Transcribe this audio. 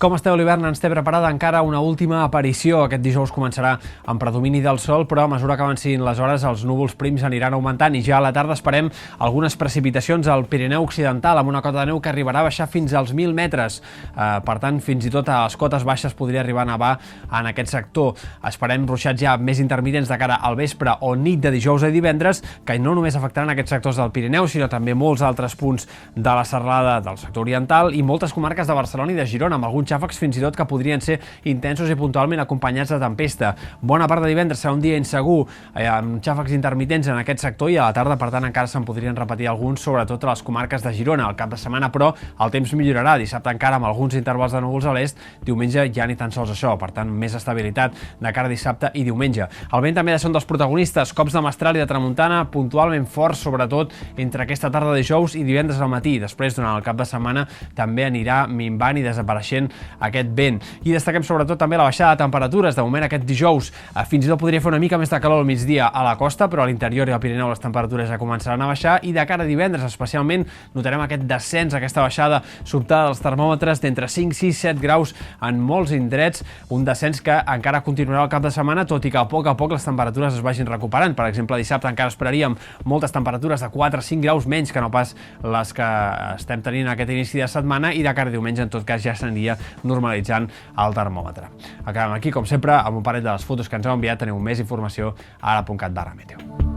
Com esteu? L'hivern ens té preparada encara una última aparició. Aquest dijous començarà amb predomini del sol, però a mesura que avancin les hores els núvols prims aniran augmentant i ja a la tarda esperem algunes precipitacions al Pirineu Occidental amb una cota de neu que arribarà a baixar fins als 1.000 metres. Per tant, fins i tot a les cotes baixes podria arribar a nevar en aquest sector. Esperem ruixats ja més intermitents de cara al vespre o nit de dijous i divendres, que no només afectaran aquests sectors del Pirineu, sinó també molts altres punts de la serralada del sector oriental i moltes comarques de Barcelona i de Girona, amb alguns xàfecs fins i tot que podrien ser intensos i puntualment acompanyats de tempesta. Bona part de divendres serà un dia insegur, amb xàfecs intermitents en aquest sector i a la tarda, per tant, encara se'n podrien repetir alguns, sobretot a les comarques de Girona. Al cap de setmana, però, el temps millorarà. Dissabte encara amb alguns intervals de núvols a l'est, diumenge ja ni tan sols això, per tant, més estabilitat de cara a dissabte i diumenge. El vent també ha de ser un dels protagonistes, cops de mestral i de tramuntana puntualment forts, sobretot entre aquesta tarda de dijous i divendres al matí. Després, durant el cap de setmana, també anirà minvant i desapareixent aquest vent. I destaquem sobretot també la baixada de temperatures. De moment aquest dijous fins i tot podria fer una mica més de calor al migdia a la costa, però a l'interior i al Pirineu les temperatures ja començaran a baixar i de cara a divendres especialment notarem aquest descens, aquesta baixada sobtada dels termòmetres d'entre 5, 6, 7 graus en molts indrets, un descens que encara continuarà al cap de setmana, tot i que a poc les temperatures es vagin recuperant. Per exemple, dissabte encara esperaríem moltes temperatures de 4 o 5 graus menys que no pas les que estem tenint aquest inici de setmana i de cara a diumenge en tot cas ja s'aniria normalitzant el termòmetre. Acabem aquí, com sempre, amb un parell de les fotos que ens heu enviat. Teniu més informació a ara.cat/meteo.